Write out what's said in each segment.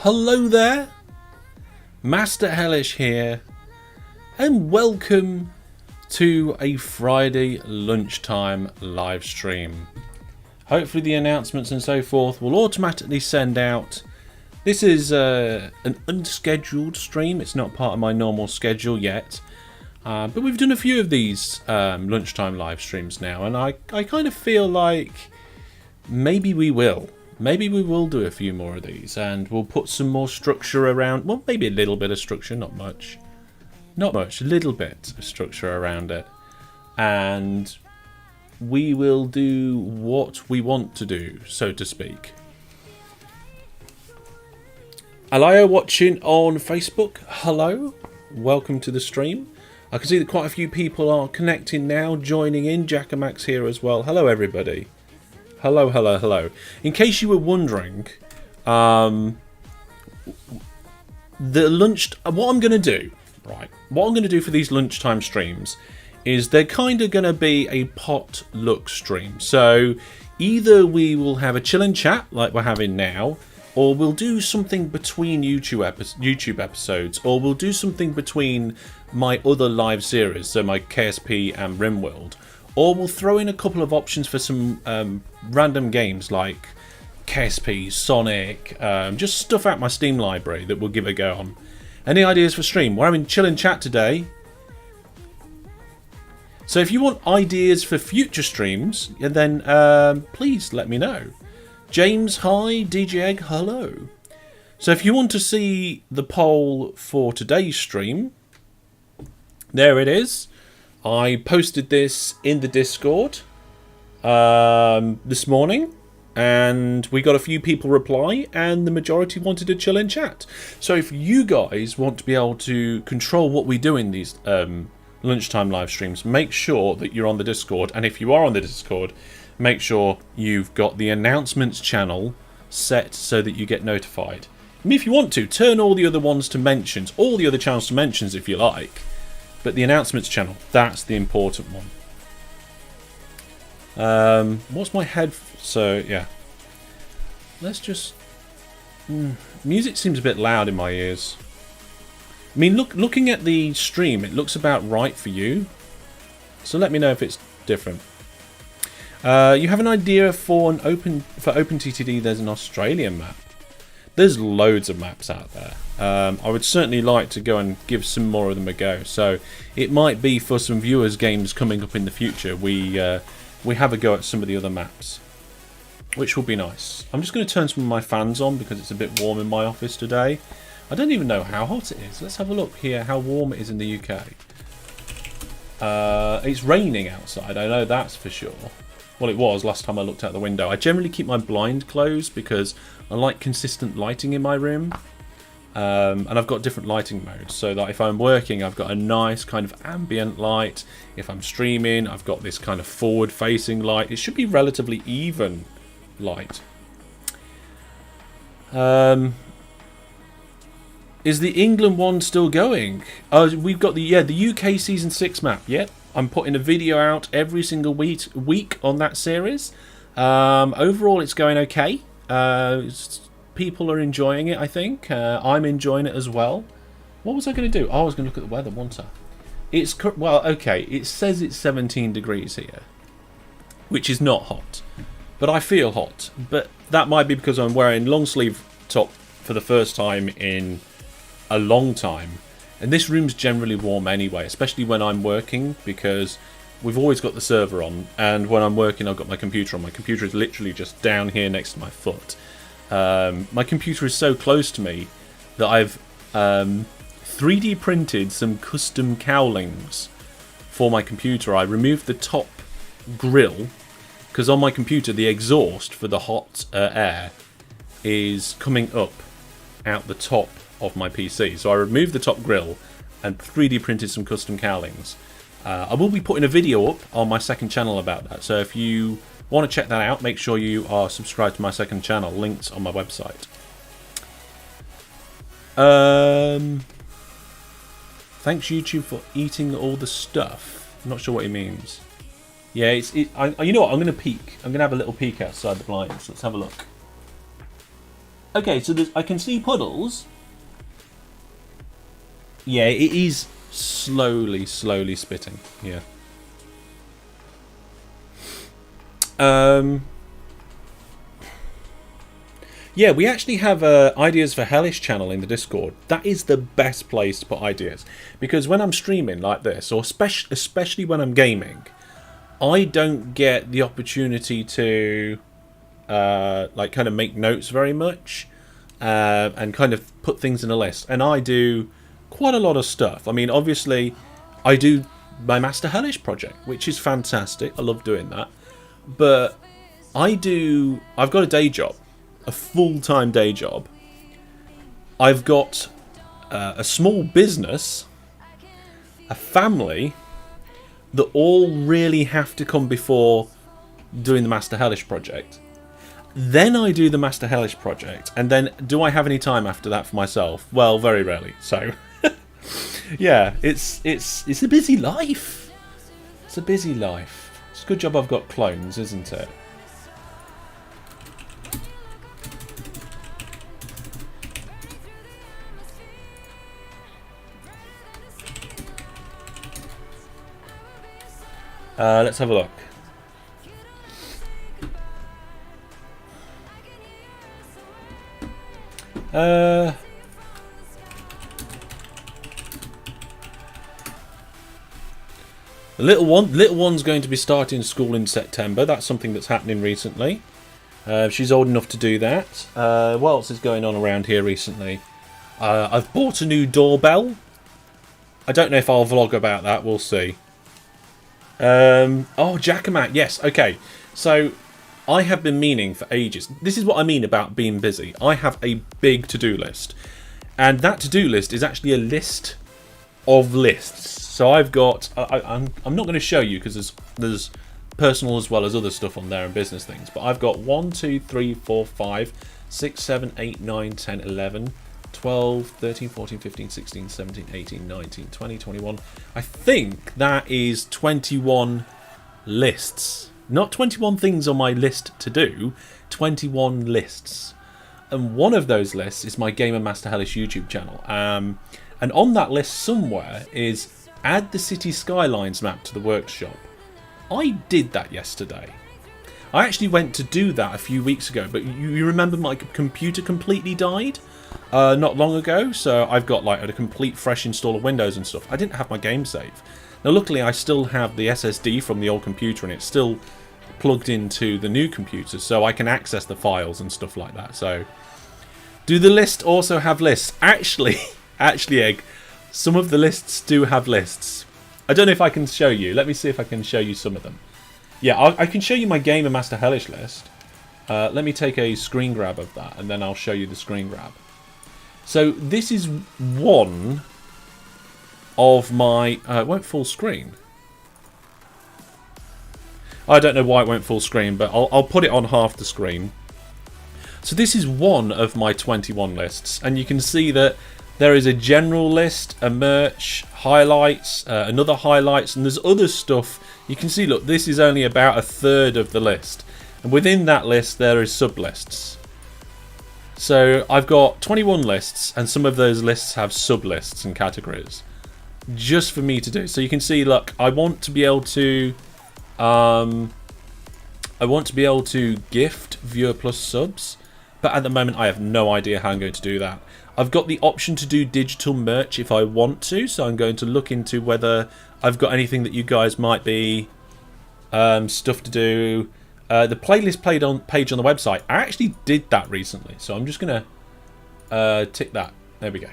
Hello there, Master Hellish here, and welcome to a Friday lunchtime live stream. Hopefully the announcements and so forth will automatically send out. This is an unscheduled stream. It's not part of my normal schedule yet, but we've done a few of these lunchtime live streams now, and I kind of feel like maybe we will. Maybe we will do a few more of these, and we'll put some more structure around. Well, maybe a little bit of structure, not much. Not much, a little bit of structure around it. And we will do what we want to do, so to speak. Alaya watching on Facebook, hello. Welcome to the stream. I can see that quite a few people are connecting now, joining in. Jackamax here as well. Hello, everybody. Hello, hello, hello. In case you were wondering, what I'm going to do, right? What I'm going to do for these lunchtime streams is they're kind of going to be a potluck stream. So either we will have a chill and chat like we're having now, or we'll do something between YouTube episodes, or we'll do something between my other live series, so my KSP and RimWorld. Or we'll throw in a couple of options for some random games like KSP, Sonic, just stuff out my Steam library that we'll give a go on. Any ideas for stream? We're having chill and chat today. So if you want ideas for future streams, then please let me know. James, hi. DJ Egg, hello. So if you want to see the poll for today's stream, there it is. I posted this in the Discord this morning, and we got a few people reply, and the majority wanted to chill and chat. So if you guys want to be able to control what we do in these lunchtime live streams, make sure that you're on the Discord, and if you are on the Discord, make sure you've got the announcements channel set so that you get notified. I mean, if you want to, turn all the other ones to mentions, all the other channels to mentions if you like. But the announcements channel, that's the important one. What's my head? So, yeah. Let's just... music seems a bit loud in my ears. I mean, looking at the stream, it looks about right for you. So let me know if it's different. You have an idea for OpenTTD, there's an Australian map. There's loads of maps out there. I would certainly like to go and give some more of them a go. So it might be for some viewers' games coming up in the future. We have a go at some of the other maps, which will be nice. I'm just going to turn some of my fans on because it's a bit warm in my office today. I don't even know how hot it is. Let's have a look here how warm it is in the UK. It's raining outside. I know that's for sure. Well, it was last time I looked out the window. I generally keep my blind closed because I like consistent lighting in my room. And I've got different lighting modes so that if I'm working, I've got a nice kind of ambient light. If I'm streaming, I've got this kind of forward-facing light. It should be relatively even light. Is the England one still going? Oh, we've got the UK Season 6 map. Yep. I'm putting a video out every single week on that series. Overall, it's going okay. People are enjoying it, I think. I'm enjoying it as well. What was I going to do? Oh, I was going to look at the weather, wasn't I? Well, okay. It says it's 17 degrees here, which is not hot. But I feel hot. But that might be because I'm wearing long sleeve top for the first time in a long time. And this room's generally warm anyway, especially when I'm working, because we've always got the server on, and when I'm working I've got my computer on. My computer is literally just down here next to my foot. My computer is so close to me that I've 3D printed some custom cowlings for my computer. I removed the top grill, because on my computer the exhaust for the hot air is coming up out the top of my PC. So I removed the top grill and 3D printed some custom cowlings. I will be putting a video up on my second channel about that. So if you want to check that out, make sure you are subscribed to my second channel. Links on my website. Thanks YouTube for eating all the stuff. I'm not sure what he means. Yeah, you know what? I'm going to peek. I'm going to have a little peek outside the blinds. Let's have a look. Okay, so I can see puddles. Yeah, it is slowly spitting. Yeah. Yeah, we actually have Ideas for Hellish channel in the Discord. That is the best place to put ideas. Because when I'm streaming like this, or especially when I'm gaming, I don't get the opportunity to like kind of make notes very much and kind of put things in a list. And I do quite a lot of stuff. I mean, obviously, I do my Master Hellish project, which is fantastic. I love doing that. But I've got a day job. A full-time day job. I've got a small business, a family, that all really have to come before doing the Master Hellish project. Then I do the Master Hellish project, and then do I have any time after that for myself? Well, very rarely. So, yeah, it's a busy life. It's a busy life. It's a good job I've got clones, isn't it? Let's have a look. The little one's going to be starting school in September. That's something that's happening recently. She's old enough to do that. What else is going on around here recently? I've bought a new doorbell. I don't know if I'll vlog about that. We'll see. Oh, Jackamat, yes, okay. So, I have been meaning for ages. This is what I mean about being busy. I have a big to-do list. And that to-do list is actually a list of lists. So I've got... I'm not going to show you because there's personal as well as other stuff on there and business things. But I've got 1, 2, 3, 4, 5, 6, 7, 8, 9, 10, 11... 12, 13, 14, 15, 16, 17, 18, 19, 20, 21. I think that is 21 lists. Not 21 things on my list to do, 21 lists. And one of those lists is my Gamer Master Hellish YouTube channel. And on that list somewhere is add the city skylines map to the workshop. I did that yesterday. I actually went to do that a few weeks ago, but you remember my computer completely died? Not long ago, so I've got like a complete fresh install of Windows and stuff. I didn't have my game save. Now luckily I still have the SSD from the old computer and it's still plugged into the new computer, so I can access the files and stuff like that. So, do the list also have lists? Actually, Egg, some of the lists do have lists. I don't know if I can show you. Let me see if I can show you some of them. Yeah, I can show you my Gamer Master Hellish list. Let me take a screen grab of that and then I'll show you the screen grab. So this is one of my... it won't full screen. I don't know why it won't full screen, but I'll put it on half the screen. So this is one of my 21 lists, and you can see that there is a general list, a merch, highlights, another highlights, and there's other stuff. You can see, look, this is only about a third of the list. And within that list, there is sub-lists. So I've got 21 lists, and some of those lists have sub-lists and categories. Just for me to do. So you can see, look, I want to be able to... gift viewer plus subs. But at the moment, I have no idea how I'm going to do that. I've got the option to do digital merch if I want to. So I'm going to look into whether I've got anything that you guys might be... stuff to do... the playlist page on the website, I actually did that recently, so I'm just going to tick that. There we go.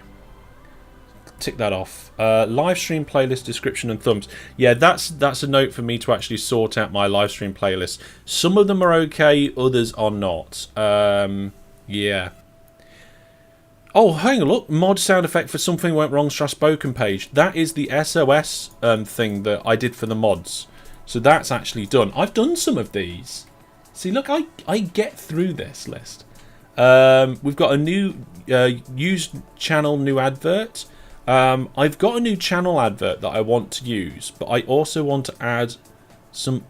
Tick that off. Live stream playlist description and thumbs. Yeah, that's a note for me to actually sort out my live stream playlist. Some of them are okay, others are not. Yeah. Oh, hang on, look. Mod sound effect for something went wrong / spoken page. That is the SOS thing that I did for the mods. So that's actually done. I've done some of these. See, look, I get through this list. We've got a new used channel, new advert. I've got a new channel advert that I want to use, but I also want to add some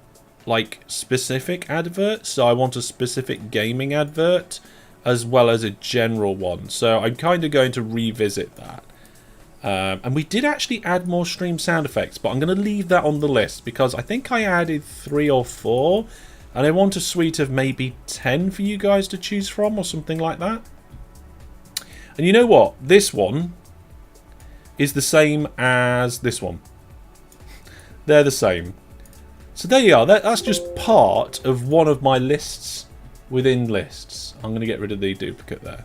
like specific adverts. So I want a specific gaming advert. as well as a general one. So I'm kind of going to revisit that. And we did actually add more stream sound effects, but I'm going to leave that on the list because I think I added 3 or 4, and I want a suite of maybe 10 for you guys to choose from or something like that. And you know what? This one is the same as this one. They're the same. So there you are. That's just part of one of my lists within lists. I'm going to get rid of the duplicate there.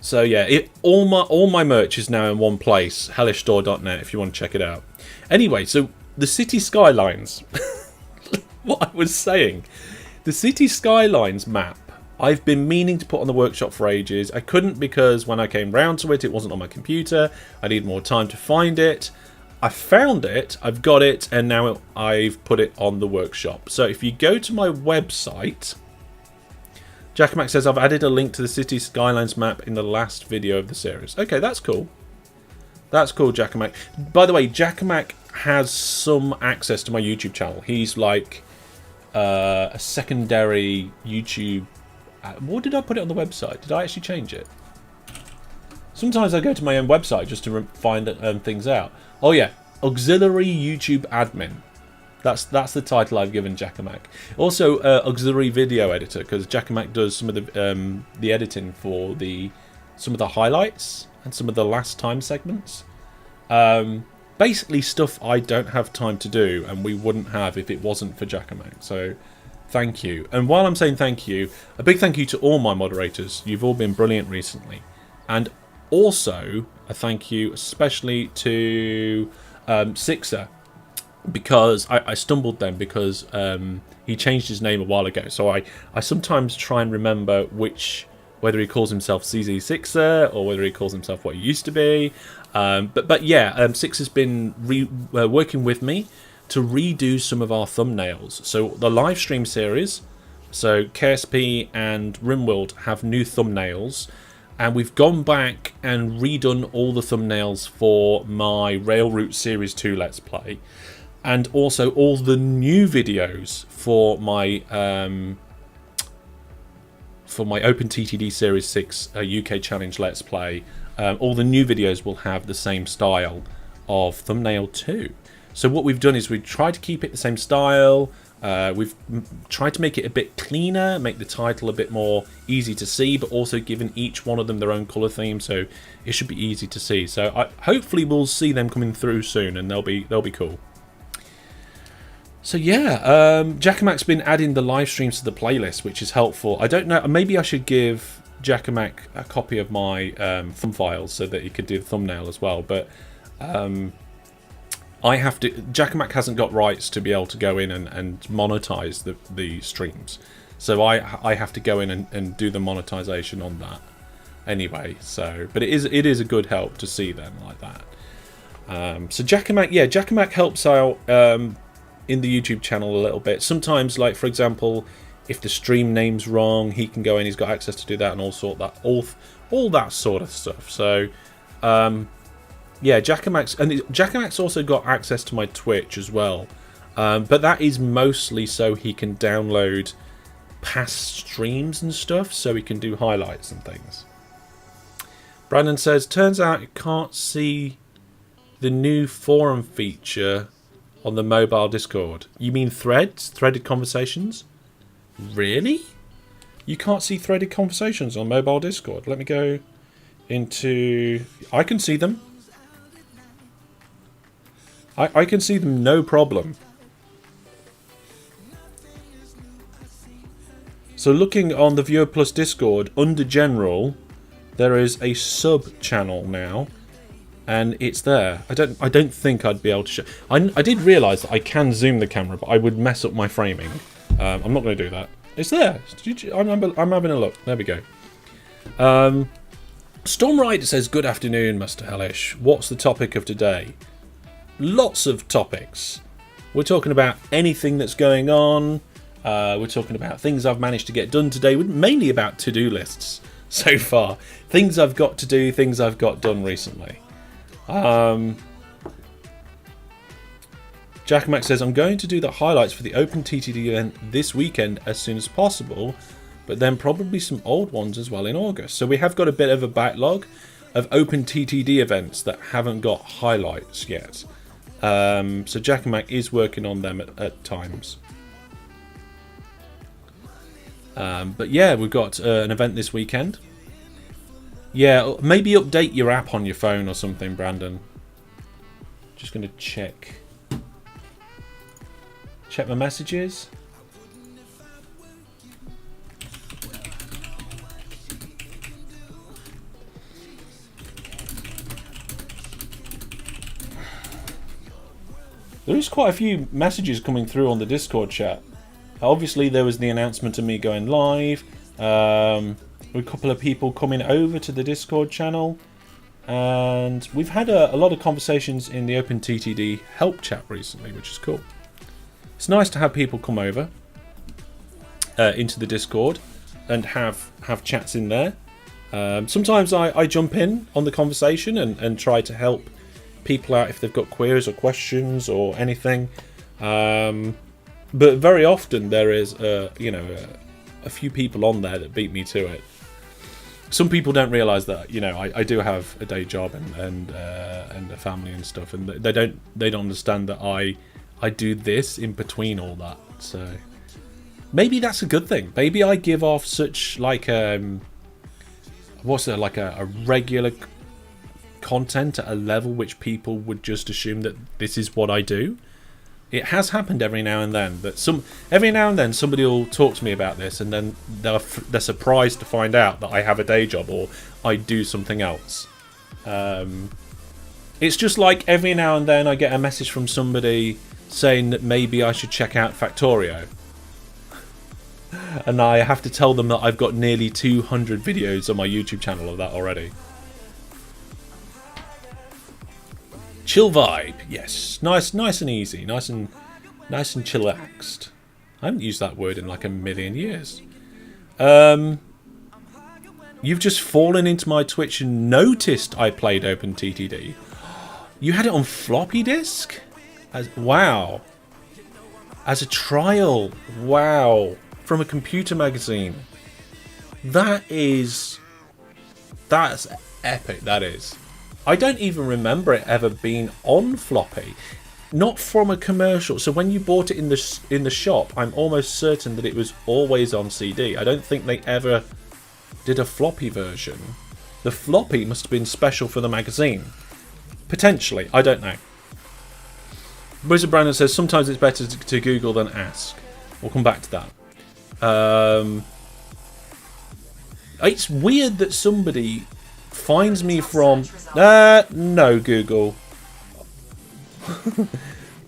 So yeah, all my merch is now in one place, hellishstore.net, if you want to check it out. Anyway, so the city skylines. What I was saying, the city skylines map, I've been meaning to put on the workshop for ages. I couldn't because when I came round to it, it wasn't on my computer. I need more time to find it. I found it, I've got it, and now I've put it on the workshop. So if you go to my website, Jackamak says, I've added a link to the City Skylines map in the last video of the series. Okay, that's cool. That's cool, Jackamak. By the way, Jackamak has some access to my YouTube channel. He's like a secondary YouTube... What did I put it on the website? Did I actually change it? Sometimes I go to my own website just to find things out. Oh yeah, auxiliary YouTube admin. That's the title I've given Jackamak. Also, auxiliary video editor, because Jackamak does some of the editing for some of the highlights and some of the last time segments. Basically stuff I don't have time to do, and we wouldn't have if it wasn't for Jackamak. So, thank you. And while I'm saying thank you, a big thank you to all my moderators. You've all been brilliant recently, and also a thank you especially to Sixer. Because I stumbled then because he changed his name a while ago. So I sometimes try and remember whether he calls himself CZ6er or whether he calls himself what he used to be. But yeah, Six has been working with me to redo some of our thumbnails. So the live stream series, so KSP and Rimworld have new thumbnails. And we've gone back and redone all the thumbnails for my Railroute Series 2 Let's Play. And also all the new videos for my OpenTTD Series 6 UK Challenge Let's Play. All the new videos will have the same style of thumbnail too. So what we've done is we've tried to keep it the same style. We've tried to make it a bit cleaner, make the title a bit more easy to see, but also given each one of them their own colour theme, so it should be easy to see. So hopefully we'll see them coming through soon, and they'll be cool. So yeah, Jackamak's been adding the live streams to the playlist, which is helpful. I don't know, maybe I should give Jackamak a copy of my thumb files so that he could do the thumbnail as well. But I have to. Jackamak hasn't got rights to be able to go in and monetize the streams, so I have to go in and do the monetization on that anyway. So, but it is a good help to see them like that. So Jackamak helps out in the YouTube channel a little bit. Sometimes, like for example, if the stream name's wrong, he can go in. He's got access to do that and all that sort of stuff. So, yeah, Jackamak's also got access to my Twitch as well. But that is mostly so he can download past streams and stuff, so he can do highlights and things. Brandon says, turns out you can't see the new forum feature on the mobile Discord. You mean threads? Threaded conversations? Really? You can't see threaded conversations on mobile Discord? Let me go into... I can see them. I can see them, no problem. So looking on the Viewer Plus Discord, under General, there is a sub-channel now. And it's there. I don't think I'd be able to show... I did realise that I can zoom the camera, but I would mess up my framing. I'm not going to do that. It's there. I'm having a look. There we go. Storm Rider says, good afternoon, Master Hellish. What's the topic of today? Lots of topics. We're talking about anything that's going on. We're talking about things I've managed to get done today. Mainly about to-do lists so far. Things I've got to do, things I've got done recently. Jack Mac says, I'm going to do the highlights for the Open TTD event this weekend as soon as possible, but then probably some old ones as well in August. So we have got a bit of a backlog of Open TTD events that haven't got highlights yet. So Jack Mac is working on them at times. But yeah, we've got an event this weekend. Yeah, maybe update your app on your phone or something, Brandon. Just going to check my messages. There is quite a few messages coming through on the Discord chat. Obviously, there was the announcement of me going live. A couple of people coming over to the Discord channel. And we've had a lot of conversations in the Open TTD help chat recently, which is cool. It's nice to have people come over into the Discord and have chats in there. Sometimes I jump in on the conversation and try to help people out if they've got queries or questions or anything. But very often there is a few people on there that beat me to it. Some people don't realise that I do have a day job and a family and stuff, and they don't understand that I do this in between all that. So maybe that's a good thing. Maybe I give off such like a regular content at a level which people would just assume that this is what I do. It has happened every now and then that somebody will talk to me about this, and then they're surprised to find out that I have a day job or I do something else. It's just like every now and then I get a message from somebody saying that maybe I should check out Factorio, and I have to tell them that I've got nearly 200 videos on my YouTube channel of that already. Chill vibe, yes, nice and easy, nice and chillaxed. I haven't used that word in like a million years. You've just fallen into my Twitch and noticed I played Open TTD. You had it on floppy disk? Wow. As a trial. Wow. From a computer magazine. That's epic, that is. I don't even remember it ever being on floppy. Not from a commercial. So when you bought it in the shop, I'm almost certain that it was always on CD. I don't think they ever did a floppy version. The floppy must have been special for the magazine. Potentially, I don't know. Wizard Brandon says sometimes it's better to Google than ask. We'll come back to that. It's weird that somebody finds me from... no, Google.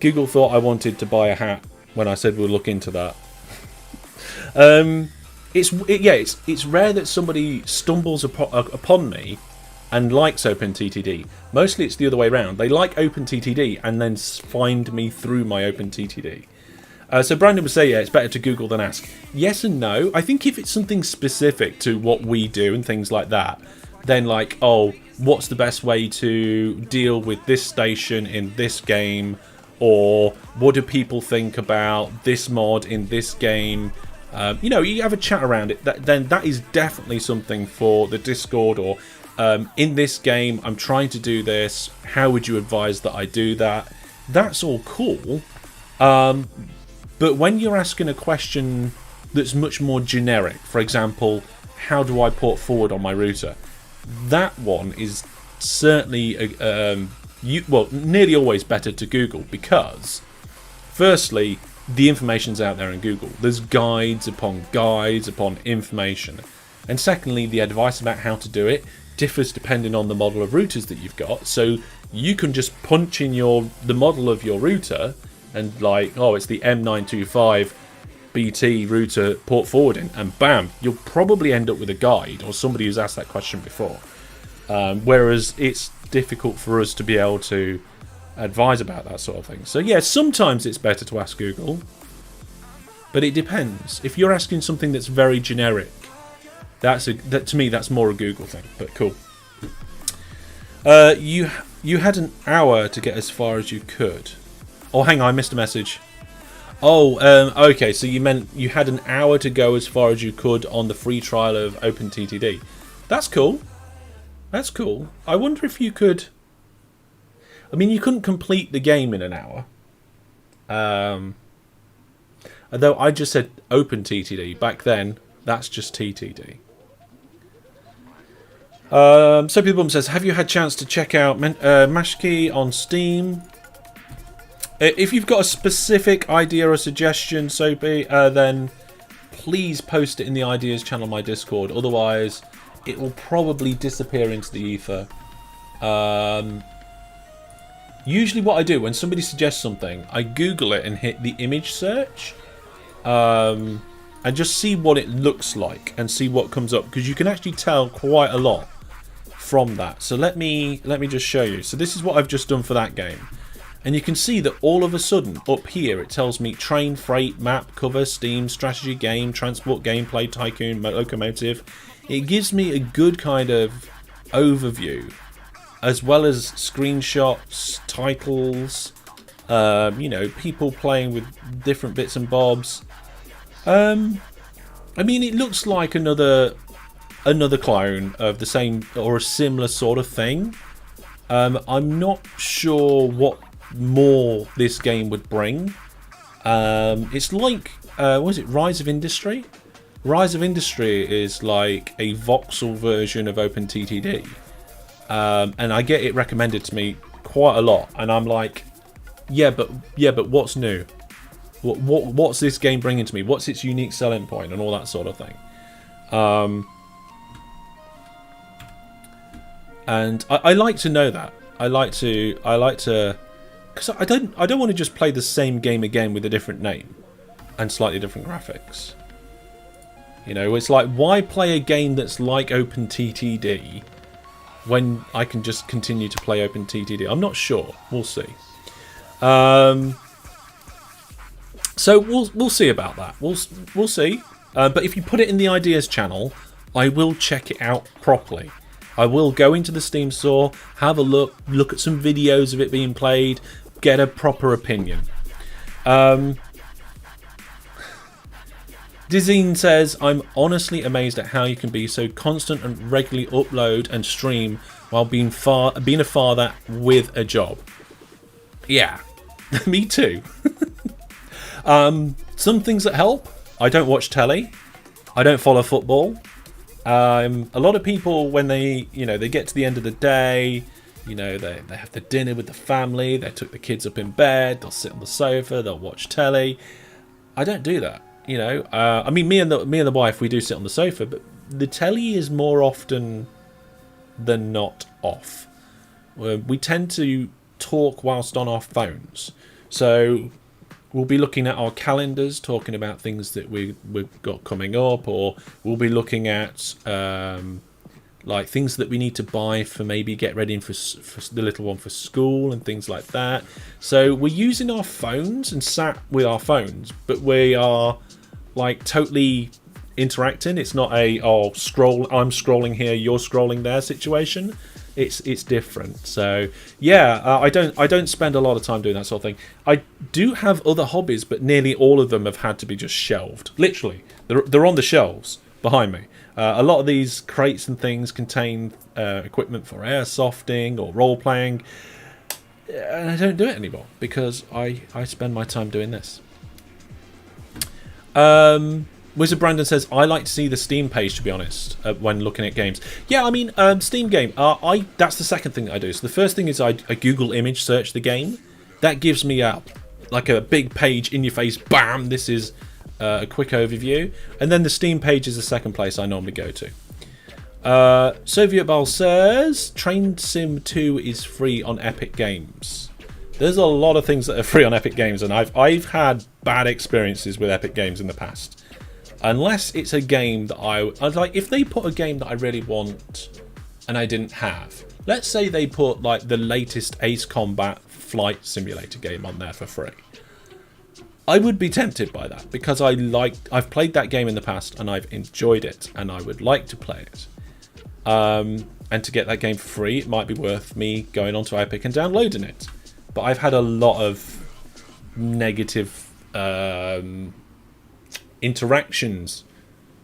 Google thought I wanted to buy a hat when I said we'll look into that. It's rare that somebody stumbles upon me and likes OpenTTD. Mostly it's the other way around. They like OpenTTD and then find me through my OpenTTD. So Brandon would say, yeah, it's better to Google than ask. Yes and no. I think if it's something specific to what we do and things like that, then like, oh, what's the best way to deal with this station in this game? Or what do people think about this mod in this game? You have a chat around it. Then that is definitely something for the Discord. Or in this game, I'm trying to do this. How would you advise that I do that? That's all cool. But when you're asking a question that's much more generic, for example, how do I port forward on my router? That one is certainly, nearly always better to Google because, firstly, the information's out there in Google. There's guides upon information. And secondly, the advice about how to do it differs depending on the model of routers that you've got. So you can just punch in the model of your router and like, oh, it's the M925 BT router port forwarding, and bam, you'll probably end up with a guide or somebody who's asked that question before. Whereas it's difficult for us to be able to advise about that sort of thing. So yeah, sometimes it's better to ask Google, but it depends. If you're asking something that's very generic, that to me that's more a Google thing. But cool. You had an hour to get as far as you could. Oh, hang on, I missed a message. Oh, okay, so you meant you had an hour to go as far as you could on the free trial of OpenTTD. That's cool. That's cool. I wonder if you could... I mean, you couldn't complete the game in an hour. Although I just said OpenTTD. Back then, that's just TTD. Soapy the Bum says, have you had a chance to check out Mashkey on Steam? If you've got a specific idea or suggestion, Soapy, then please post it in the Ideas channel on my Discord. Otherwise, it will probably disappear into the ether. Usually what I do, when somebody suggests something, I Google it and hit the image search. And just see what it looks like and see what comes up. Because you can actually tell quite a lot from that. So let me just show you. So this is what I've just done for that game. And you can see that all of a sudden, up here, it tells me train, freight, map, cover, Steam, strategy, game, transport, gameplay, tycoon, locomotive. It gives me a good kind of overview, as well as screenshots, titles, you know, people playing with different bits and bobs. I mean, it looks like another clone of the same or a similar sort of thing. I'm not sure what more this game would bring. It's like what was it, Rise of Industry? Rise of Industry is like a voxel version of OpenTTD, and I get it recommended to me quite a lot, and I'm like, yeah, but what's new? What's this game bringing to me? What's its unique selling point and all that sort of thing? And I like to know that. I like to, because I don't want to just play the same game again with a different name and slightly different graphics. You know, it's like, why play a game that's like OpenTTD when I can just continue to play OpenTTD? I'm not sure. We'll see. So we'll see about that. We'll see. But if you put it in the Ideas channel, I will check it out properly. I will go into the Steam store, have a look at some videos of it being played, get a proper opinion. Dizine says, I'm honestly amazed at how you can be so constant and regularly upload and stream while being a father with a job. Yeah, me too. Some things that help. I don't watch telly. I don't follow football. A lot of people, when they get to the end of the day, you know, they have the dinner with the family, they took the kids up in bed, they'll sit on the sofa, they'll watch telly. I don't do that. You know, I mean, me and the wife, we do sit on the sofa, but the telly is more often than not off. We tend to talk whilst on our phones, so we'll be looking at our calendars, talking about things that we've got coming up, or we'll be looking at like things that we need to buy for maybe get ready for the little one for school and things like that. So we're using our phones and sat with our phones, but we are like totally interacting. It's not a I'm scrolling here, you're scrolling there situation. It's different. So yeah, I don't spend a lot of time doing that sort of thing. I do have other hobbies, but nearly all of them have had to be just shelved. Literally, they're on the shelves behind me. A lot of these crates and things contain equipment for airsofting or role playing, and I don't do it anymore because I spend my time doing this. Wizard Brandon says, I like to see the Steam page, to be honest, when looking at games. Yeah, I mean, Steam game, that's the second thing that I do. So the first thing is I Google image search the game. That gives me like a big page in your face, bam, this is a quick overview. And then the Steam page is the second place I normally go to. Soviet Ball says, Train Sim 2 is free on Epic Games. There's a lot of things that are free on Epic Games, and I've had bad experiences with Epic Games in the past. Unless it's a game that I'd like, if they put a game that I really want and I didn't have. Let's say they put like the latest Ace Combat flight simulator game on there for free. I would be tempted by that because I've played that game in the past and I've enjoyed it and I would like to play it. And to get that game for free, it might be worth me going onto Epic and downloading it. But I've had a lot of negative interactions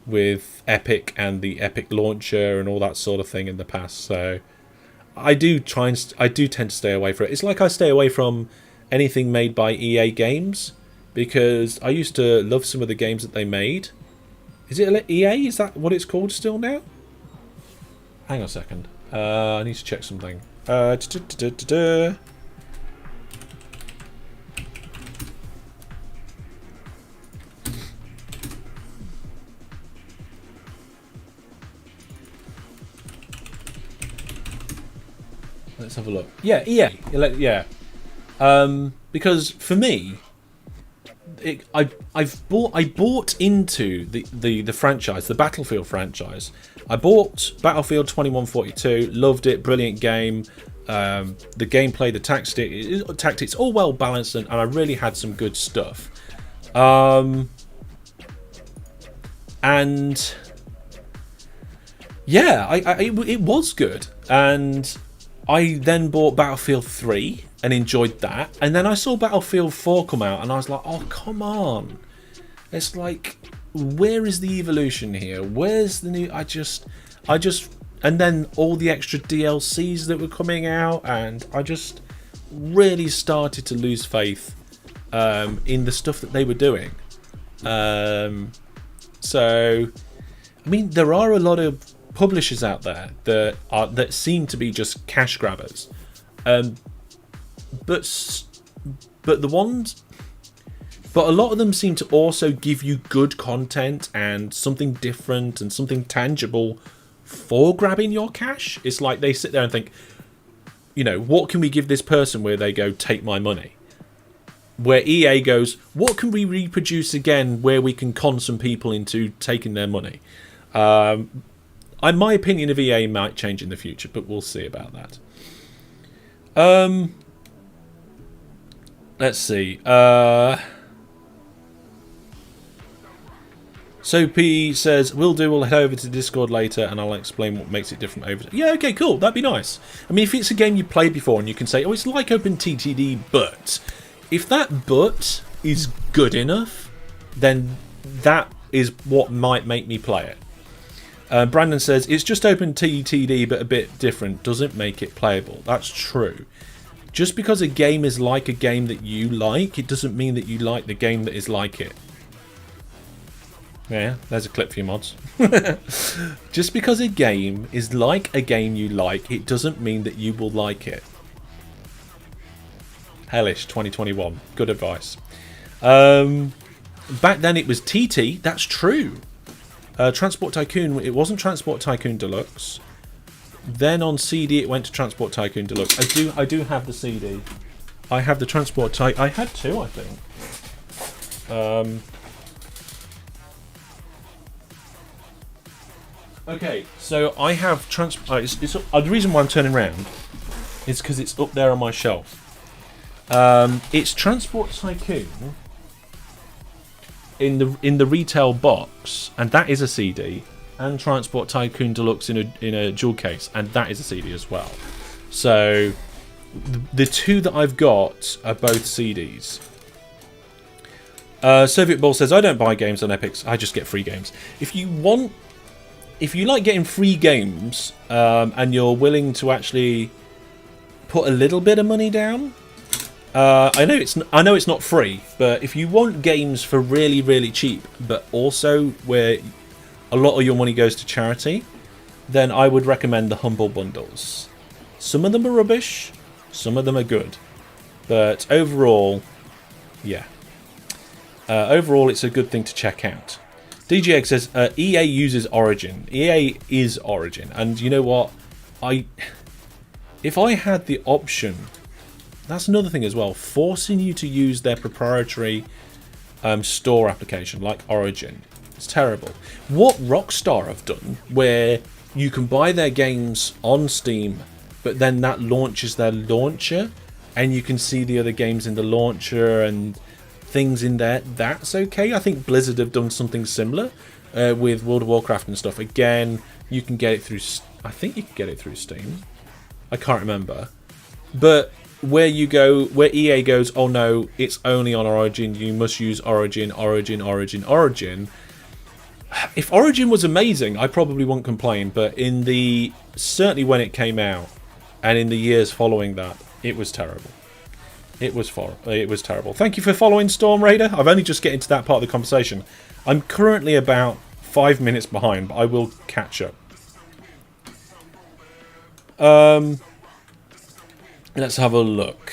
with Epic and the Epic launcher and all that sort of thing in the past. So I do tend to stay away from it. It's like I stay away from anything made by EA Games, because I used to love some of the games that they made. Is it EA? Is that what it's called still now? Hang on a second. I need to check something. Let's have a look. Yeah, EA. Yeah. Because for me, I bought into the franchise, the Battlefield franchise. I bought Battlefield 2142, loved it, brilliant game. The gameplay, the tactics, all well balanced, and I really had some good stuff. And yeah, it was good. And I then bought Battlefield 3 and enjoyed that. And then I saw Battlefield 4 come out and I was like, oh, come on. It's like, where is the evolution here? Where's the new... I just... And then all the extra DLCs that were coming out, and I just really started to lose faith in the stuff that they were doing. So, I mean, there are a lot of publishers out there that seem to be just cash grabbers, but a lot of them seem to also give you good content and something different and something tangible for grabbing your cash. It's like they sit there and think, you know, what can we give this person where they go, take my money? Where EA goes, what can we reproduce again where we can con some people into taking their money? My opinion of EA might change in the future, but we'll see about that. Let's see. Soapy says, we'll head over to Discord later and I'll explain what makes it different over... Yeah, okay, cool. That'd be nice. I mean, if it's a game you played before and you can say, oh, it's like OpenTTD, but... If that but is good enough, then that is what might make me play it. Brandon says, it's just OpenTTD but a bit different. Doesn't make it playable. That's true. Just because a game is like a game that you like, it doesn't mean that you like the game that is like it. Yeah, there's a clip for you mods. Just because a game is like a game you like, it doesn't mean that you will like it. Hellish 2021. Good advice. Back then it was TT. That's true. Transport Tycoon. It wasn't Transport Tycoon Deluxe. Then on CD it went to Transport Tycoon Deluxe. I do have the CD. I have the Transport Tycoon. I had two, I think. Okay, so I have the reason why I'm turning around is because it's up there on my shelf. It's Transport Tycoon in the retail box, and that is a CD, and Transport Tycoon Deluxe in a jewel case, and that is a CD as well. So the two that I've got are both CDs. Soviet Ball says, I don't buy games on Epics, I just get free games. If you like getting free games, and you're willing to actually put a little bit of money down, I know it's not free, but if you want games for really, really cheap, but also where a lot of your money goes to charity, then I would recommend the Humble Bundles. Some of them are rubbish, some of them are good, but overall, yeah. Overall, it's a good thing to check out. DGX says, EA uses Origin. EA is Origin, and you know what? If I had the option... That's another thing as well, forcing you to use their proprietary store application like Origin. It's terrible. What Rockstar have done, where you can buy their games on Steam, but then that launches their launcher, and you can see the other games in the launcher and things in there, that's okay. I think Blizzard have done something similar with World of Warcraft and stuff. Again, you can get it through... I think you can get it through Steam. I can't remember. But... where you go, where EA goes, oh no, it's only on Origin, you must use Origin, Origin, Origin, Origin. If Origin was amazing, I probably wouldn't complain, but certainly when it came out, and in the years following that, it was terrible. It was terrible. Thank you for following, Storm Raider. I've only just getting to that part of the conversation. I'm currently about 5 minutes behind, but I will catch up. Let's have a look.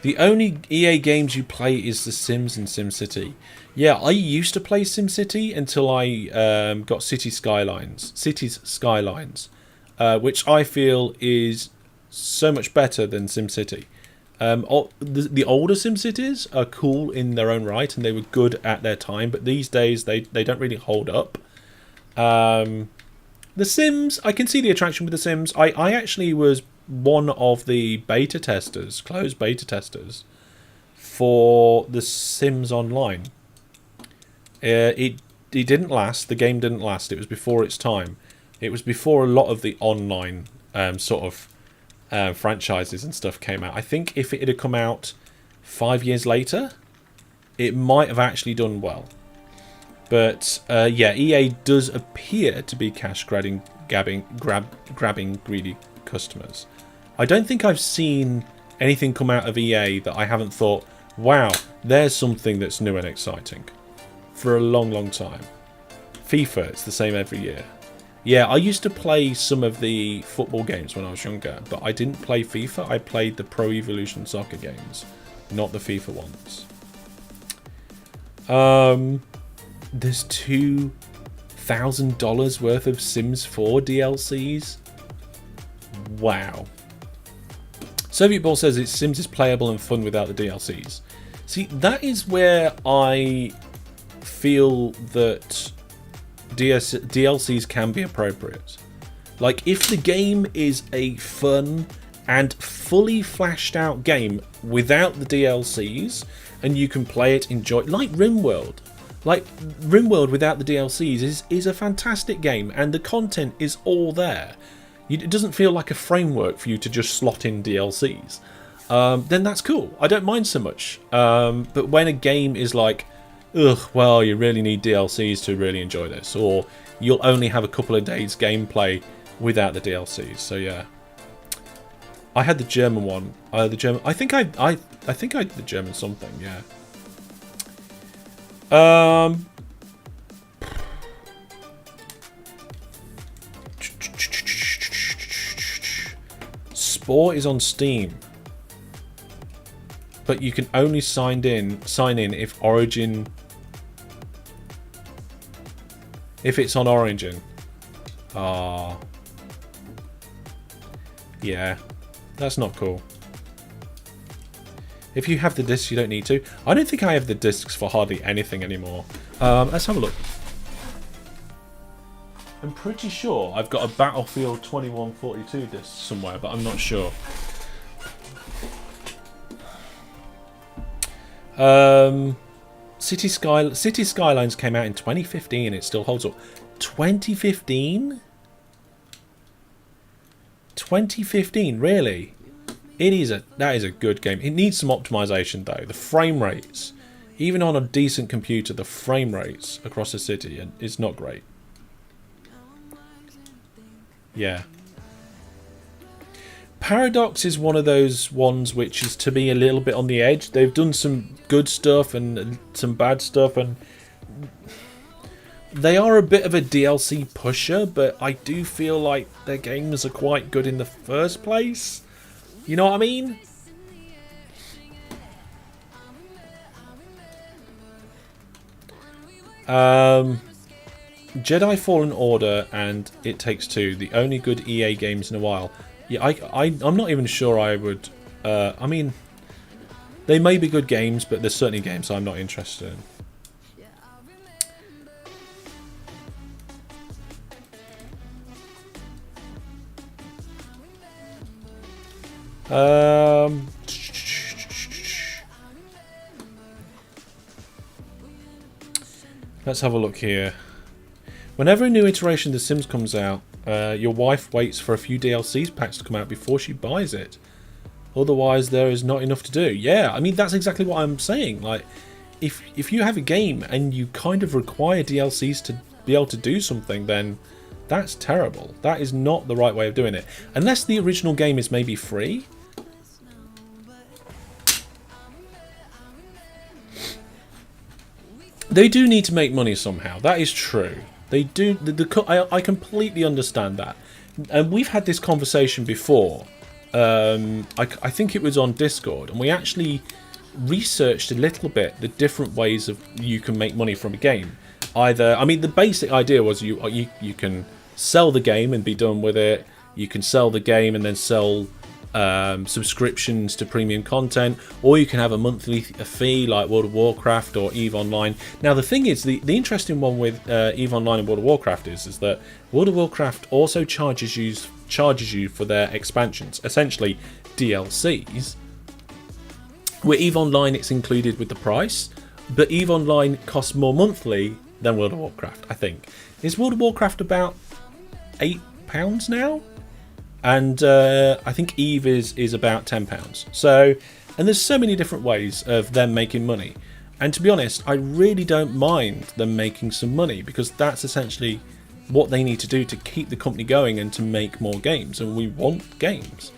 The only EA games you play is The Sims and SimCity. Yeah, I used to play SimCity until I got Cities Skylines, which I feel is so much better than SimCity. The older SimCities are cool in their own right, and they were good at their time, but these days they don't really hold up. The Sims, I can see the attraction with The Sims. I actually was one of the beta testers, closed beta testers, for The Sims Online. It didn't last. The game didn't last. It was before its time. It was before a lot of the online franchises and stuff came out. I think if it had come out 5 years later, it might have actually done well. But yeah, EA does appear to be cash grabbing greedy customers. I don't think I've seen anything come out of EA that I haven't thought, wow, there's something that's new and exciting, for a long time. FIFA, it's the same every year. Yeah, I used to play some of the football games when I was younger, but I didn't play FIFA. I played the Pro Evolution Soccer games, not the FIFA ones. There's $2,000 worth of Sims 4 DLCs. Wow. Soviet Ball says Sims is playable and fun without the DLCs. See, that is where I feel that DLCs can be appropriate. Like, if the game is a fun and fully flashed out game without the DLCs, and you can play it, enjoy it, like RimWorld. Like, RimWorld without the DLCs is a fantastic game, and the content is all there. It doesn't feel like a framework for you to just slot in DLCs. Then that's cool. I don't mind so much. But when a game is like, ugh, well, you really need DLCs to really enjoy this, or you'll only have a couple of days gameplay without the DLCs. So yeah, I had the German one. I think I had the German something. Yeah. Spore is on Steam, but you can only sign in if it's on Origin. Yeah, that's not cool. If you have the discs, you don't need to. I don't think I have the discs for hardly anything anymore. Let's have a look. I'm pretty sure I've got a Battlefield 2142 disc somewhere, but I'm not sure. City Skylines came out in 2015 and it still holds up. 2015? 2015, really? That is a good game. It needs some optimization though. The frame rates, even on a decent computer, the frame rates across the city is not great. Yeah. Paradox is one of those ones which is to me a little bit on the edge. They've done some good stuff and some bad stuff, and they are a bit of a DLC pusher, but I do feel like their games are quite good in the first place. You know what I mean? Jedi Fallen Order and It Takes Two, the only good EA games in a while. Yeah, I'm not even sure I would... I mean, they may be good games, but there's certainly games I'm not interested in. Let's have a look here. Whenever a new iteration of The Sims comes out, Your wife waits for a few DLCs packs to come out before she buys it. Otherwise, there is not enough to do. Yeah, I mean, that's exactly what I'm saying. Like, if you have a game and you kind of require DLCs to be able to do something, then that's terrible. That is not the right way of doing it. Unless the original game is maybe free. They do need to make money somehow. That is true. They do. I completely understand that. And we've had this conversation before. I think it was on Discord, and we actually researched a little bit the different ways of you can make money from a game. Either, I mean, the basic idea was you can sell the game and be done with it. You can sell the game and then sell subscriptions to premium content, or you can have a monthly fee like World of Warcraft or EVE Online. Now the thing is, the interesting one with EVE Online and World of Warcraft is that World of Warcraft also charges you for their expansions, essentially DLCs. With EVE Online, it's included with the price, but EVE Online costs more monthly than World of Warcraft, I think. Is World of Warcraft about £8 now? And I think EVE is about £10. So, and there's so many different ways of them making money. And to be honest, I really don't mind them making some money, because that's essentially what they need to do to keep the company going and to make more games. And we want games.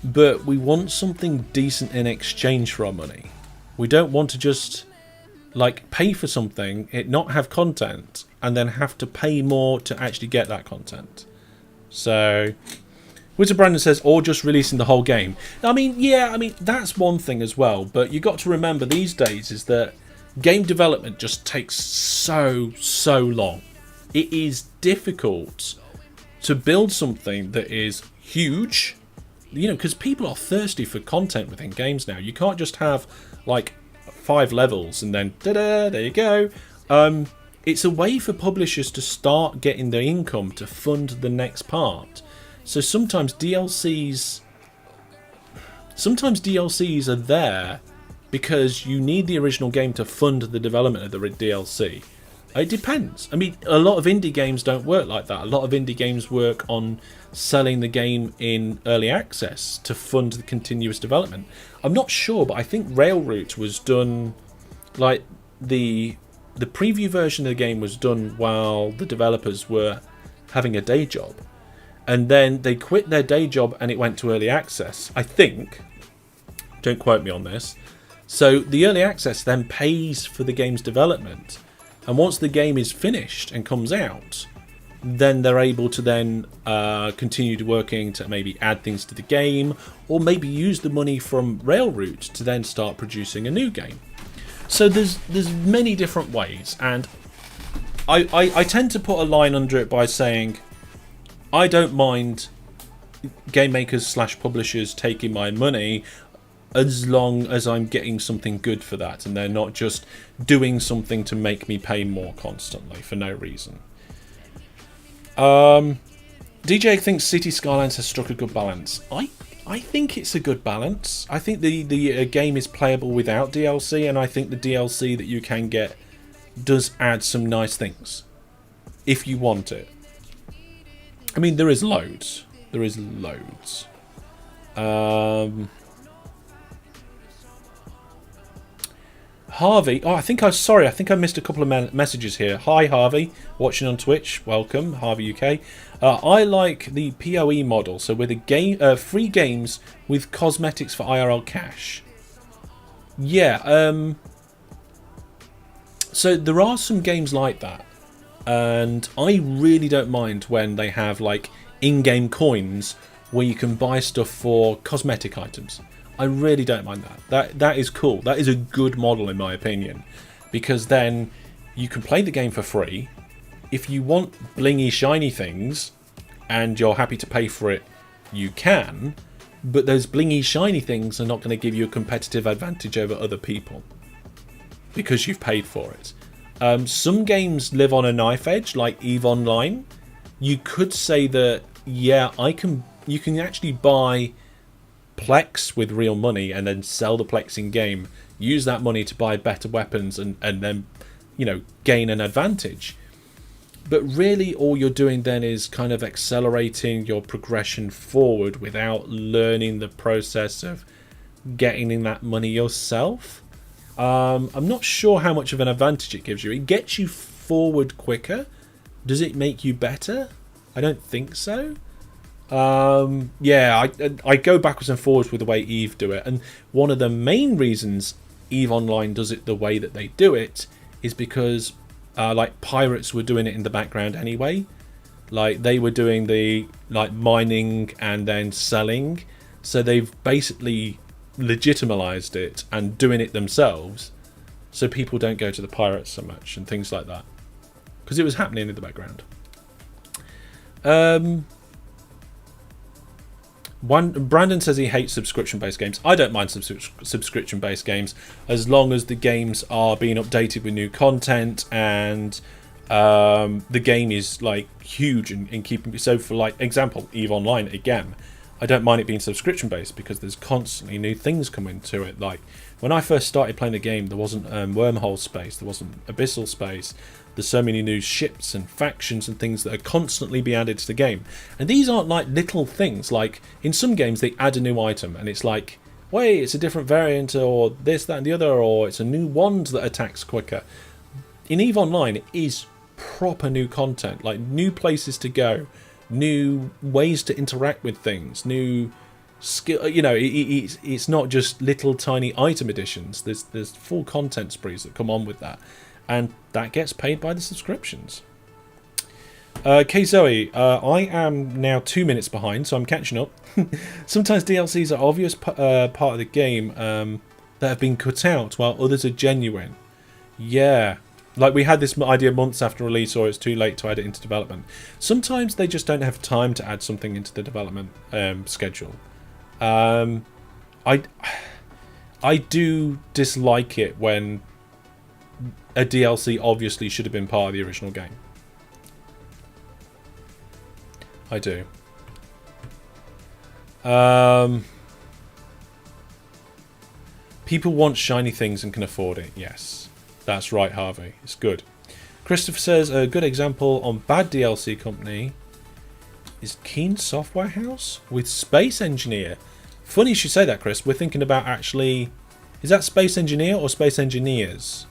But we want something decent in exchange for our money. We don't want to just like pay for something, it not have content, and then have to pay more to actually get that content. So, Wizard Brandon says, or just releasing the whole game. I mean, yeah, I mean, that's one thing as well. But you got to remember these days is that game development just takes so long. It is difficult to build something that is huge, you know, because people are thirsty for content within games now. You can't just have like 5 levels and then ta-da, there you go. It's a way for publishers to start getting their income to fund the next part. So sometimes DLCs are there because you need the original game to fund the development of the DLC. It depends. I mean, a lot of indie games don't work like that. A lot of indie games work on selling the game in early access to fund the continuous development. I'm not sure, but I think Railroute was done, like, the preview version of the game was done while the developers were having a day job. And then they quit their day job and it went to early access, I think. Don't quote me on this. So the early access then pays for the game's development. And once the game is finished and comes out, then they're able to then continue working to maybe add things to the game, or maybe use the money from Railroute to then start producing a new game. So there's many different ways, and I tend to put a line under it by saying I don't mind game makers / publishers taking my money as long as I'm getting something good for that, and they're not just doing something to make me pay more constantly for no reason. DJ thinks City Skylines has struck a good balance. I think it's a good balance. I think the game is playable without DLC, and I think the DLC that you can get does add some nice things if you want it. I mean, there is loads. There is loads. Harvey, I think I missed a couple of messages here. Hi Harvey, watching on Twitch, welcome, Harvey UK. I like the PoE model, so with a game, free games with cosmetics for IRL cash. Yeah, so there are some games like that, and I really don't mind when they have like in-game coins where you can buy stuff for cosmetic items. I really don't mind that. That is cool. That is a good model in my opinion, because then you can play the game for free. If you want blingy shiny things and you're happy to pay for it, you can, but those blingy shiny things are not going to give you a competitive advantage over other people because you've paid for it. Some games live on a knife edge, like EVE Online. You could say that, yeah, you can actually buy Plex with real money and then sell the Plex in game, use that money to buy better weapons and then, you know, gain an advantage. But really all you're doing then is kind of accelerating your progression forward without learning the process of getting in that money yourself. I'm not sure how much of an advantage it gives you. It gets you forward quicker. Does it make you better? I don't think so. Yeah, I go backwards and forwards with the way EVE do it. And one of the main reasons EVE Online does it the way that they do it is because like pirates were doing it in the background anyway. Like they were doing the mining and then selling. So they've basically legitimized it and doing it themselves, so people don't go to the pirates so much and things like that, because it was happening in the background. Brandon says he hates subscription-based games. I don't mind subscription-based games as long as the games are being updated with new content and the game is like huge and keeping. So for like example, EVE Online again, I don't mind it being subscription-based because there's constantly new things coming to it. Like when I first started playing the game, there wasn't wormhole space, there wasn't abyssal space. There's so many new ships and factions and things that are constantly being added to the game. And these aren't like little things. Like in some games, they add a new item and it's like, wait, it's a different variant or this, that, and the other, or it's a new wand that attacks quicker. In EVE Online, it is proper new content, like new places to go, new ways to interact with things, new skill. You know, it's not just little tiny item additions. There's full content sprees that come on with that, and that gets paid by the subscriptions. K Zoe, I am now 2 minutes behind, so I'm catching up. Sometimes DLCs are obvious part of the game that have been cut out, while others are genuine. Yeah. Like we had this idea months after release, or it's too late to add it into development. Sometimes they just don't have time to add something into the development schedule. I do dislike it when a DLC obviously should have been part of the original game. I do. People want shiny things and can afford it. Yes. That's right, Harvey. It's good. Christopher says a good example on bad DLC company is Keen Software House with Space Engineer. Funny you should say that, Chris. We're thinking about actually... Is that Space Engineer or Space Engineers?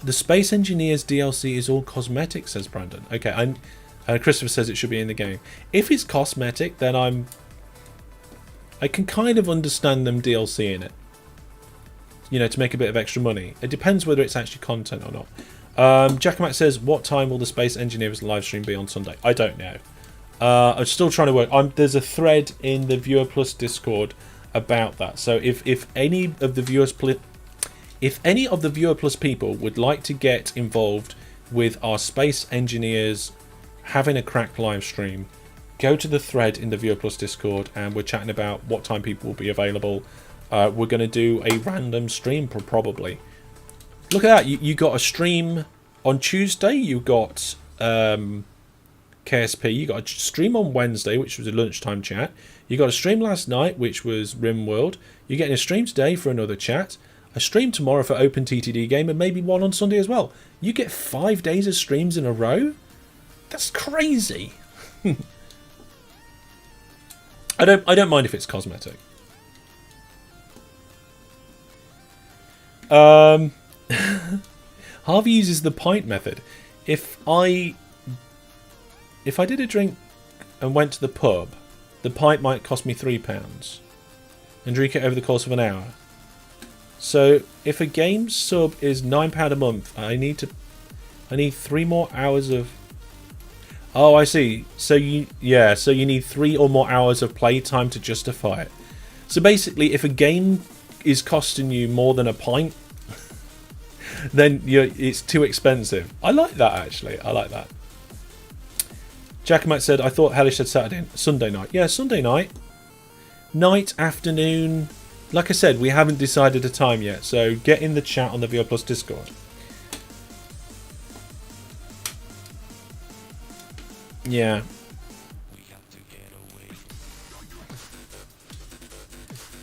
The Space Engineers DLC is all cosmetic, says Brandon. Okay, and Christopher says it should be in the game. If it's cosmetic, then I can kind of understand them DLC in it. You know, to make a bit of extra money. It depends whether it's actually content or not. Jackamat says, what time will the Space Engineers live stream be on Sunday? I don't know. I'm still trying to work. There's a thread in the Viewer Plus Discord about that. So if any of the Viewer Plus people would like to get involved with our Space Engineers having a cracked live stream, go to the thread in the Viewer Plus Discord, and we're chatting about what time people will be available. We're going to do a random stream probably. Look at that. You got a stream on Tuesday. You got KSP. You got a stream on Wednesday, which was a lunchtime chat. You got a stream last night, which was RimWorld. You're getting a stream today for another chat. A stream tomorrow for Open TTD Game, and maybe one on Sunday as well. You get 5 days of streams in a row? That's crazy. I don't mind if it's cosmetic. Harvey uses the pint method. If I did a drink and went to the pub, the pint might cost me £3 and drink it over the course of an hour. So if a game sub is £9 a month, I need 3 more hours of... Oh, I see. So you need 3 or more hours of playtime to justify it. So basically, if a game is costing you more than a pint, then it's too expensive. I like that, actually. I like that. Jackamat said, I thought Hellish said Sunday night. Yeah, Sunday night. Night, afternoon. Like I said, we haven't decided a time yet, so get in the chat on the VR Plus Discord. Yeah.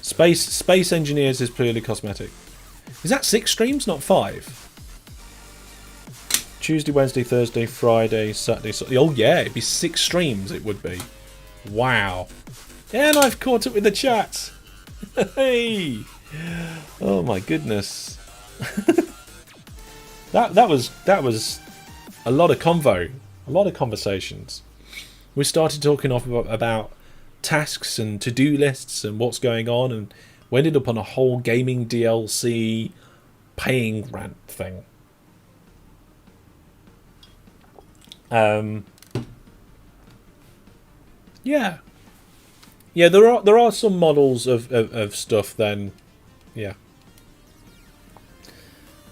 Space Engineers is purely cosmetic. Is that 6 streams, not 5? Tuesday, Wednesday, Thursday, Friday, Saturday, Sunday. Oh yeah, it'd be 6 streams. It would be. Wow. And I've caught up with the chat. Hey. Oh my goodness. that was a lot of convo, a lot of conversations. We started talking off about tasks and to-do lists and what's going on, and we ended up on a whole gaming DLC paying rant thing. Yeah, there are some models of stuff then, yeah,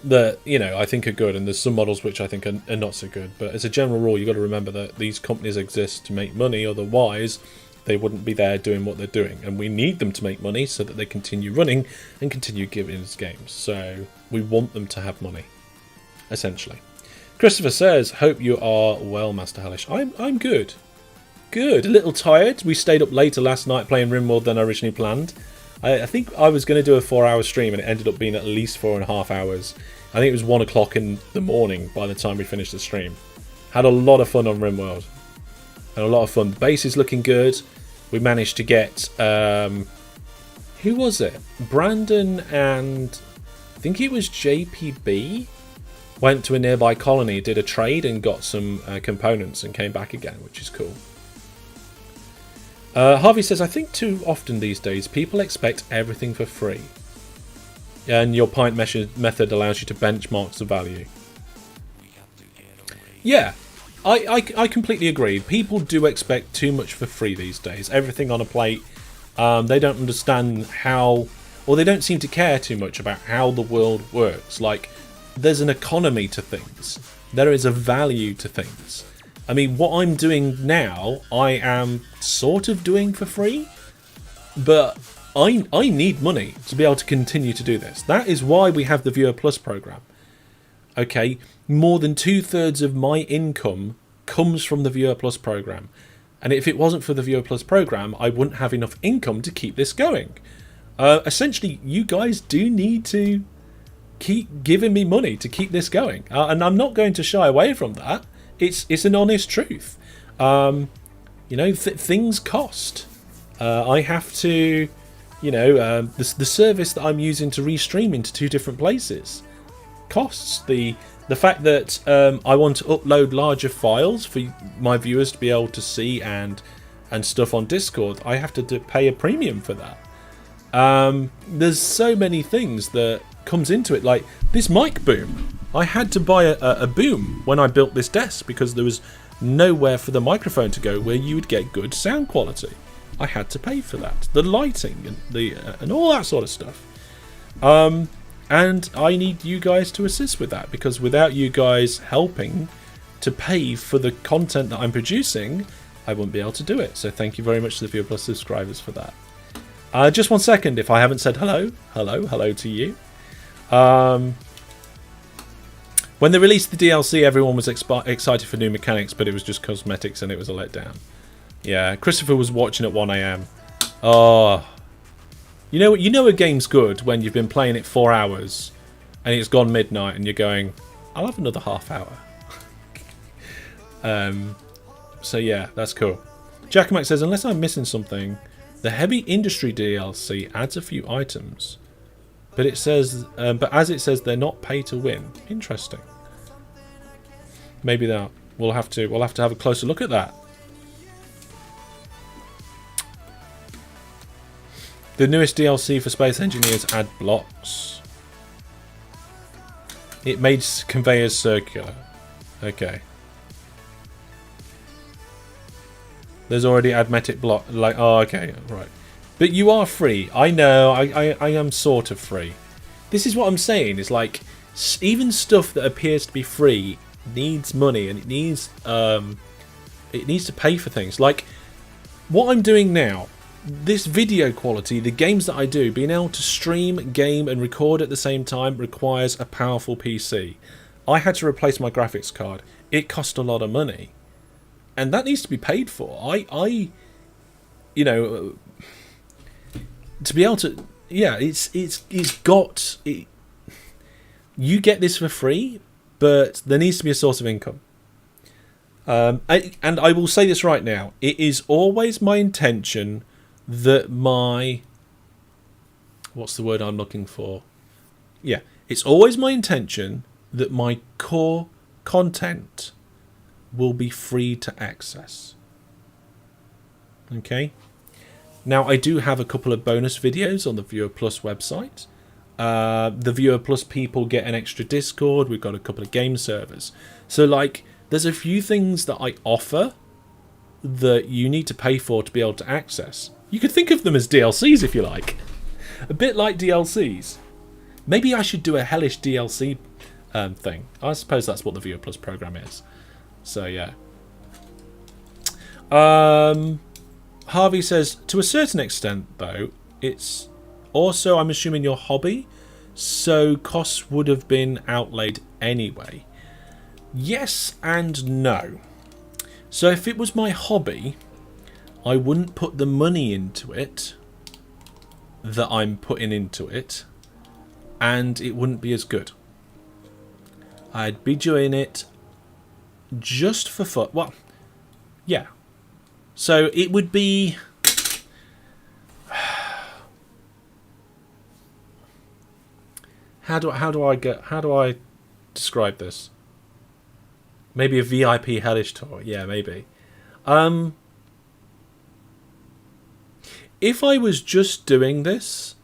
that, you know, I think are good, and there's some models which I think are not so good. But as a general rule, you've got to remember that these companies exist to make money, otherwise they wouldn't be there doing what they're doing, and we need them to make money so that they continue running and continue giving us games. So we want them to have money, essentially. Christopher says, hope you are well, Master Hellish. I'm good. Good. A little tired. We stayed up later last night playing RimWorld than I originally planned. I think I was going to do a 4-hour stream, and it ended up being at least 4.5 hours. I think it was 1 o'clock in the morning by the time we finished the stream. Had a lot of fun on RimWorld. And a lot of fun. The base is looking good. We managed to get... who was it? Brandon and... I think it was JPB. Went to a nearby colony, did a trade, and got some components and came back again, which is cool. Harvey says, I think too often these days people expect everything for free. And your pint method allows you to benchmark the value. Yeah, I completely agree. People do expect too much for free these days. Everything on a plate. They don't understand how, or they don't seem to care too much about how the world works. Like, there's an economy to things. There is a value to things. I mean, what I'm doing now, I am sort of doing for free, but I need money to be able to continue to do this. That is why we have the Viewer Plus program. Okay, more than 2/3 of my income comes from the Viewer Plus program. And if it wasn't for the Viewer Plus program, I wouldn't have enough income to keep this going. Essentially, you guys do need to keep giving me money to keep this going. And I'm not going to shy away from that. It's an honest truth. You know, things cost. I have to, you know, the service that I'm using to restream into 2 different places costs. The fact that I want to upload larger files for my viewers to be able to see and stuff on Discord, I have to pay a premium for that. There's so many things that comes into it, like this mic boom. I had to buy a boom when I built this desk because there was nowhere for the microphone to go where you would get good sound quality. I had to pay for that, the lighting and all that sort of stuff. And I need you guys to assist with that, because without you guys helping to pay for the content that I'm producing, I wouldn't be able to do it. So thank you very much to the Viewer Plus subscribers for that. Just 1 second, if I haven't said hello to you. When they released the DLC, everyone was excited for new mechanics, but it was just cosmetics and it was a letdown. Yeah, Christopher was watching at 1 AM. Oh, you know a game's good when you've been playing it 4 hours and it's gone midnight and you're going, I'll have another half hour. So yeah, that's cool. Jack Mac says, unless I'm missing something, the Heavy Industry DLC adds a few items, but it says, but as it says, they're not pay to win. Interesting. Maybe that we'll have to have a closer look at that. The newest DLC for Space Engineers add blocks. It made conveyors circular. Okay. There's already admetic block. Like, oh, okay, right. But you are free. I know. I am sort of free. This is what I'm saying. It's like even stuff that appears to be free needs money, and it needs to pay for things. Like what I'm doing now. This video quality, the games that I do, being able to stream, game and record at the same time requires a powerful PC. I had to replace my graphics card. It cost a lot of money. And that needs to be paid for. I you know, to be able to, yeah, it's got, you get this for free, but there needs to be a source of income. And I will say this right now. It is always my intention that what's the word I'm looking for? Yeah, it's always my intention that my core content will be free to access. Okay? Now, I do have a couple of bonus videos on the Viewer Plus website. The Viewer Plus people get an extra Discord. We've got a couple of game servers. So, like, there's a few things that I offer that you need to pay for to be able to access. You could think of them as DLCs if you like. A bit like DLCs. Maybe I should do a hellish DLC thing. I suppose that's what the Viewer Plus program is. So, yeah. Harvey says, to a certain extent, though, it's also, I'm assuming, your hobby, so costs would have been outlaid anyway. Yes and no. So if it was my hobby, I wouldn't put the money into it that I'm putting into it, and it wouldn't be as good. I'd be doing it just for fun. Well, yeah. So it would be... How do I describe this? Maybe a VIP hellish tour. Yeah, maybe. If I was just doing this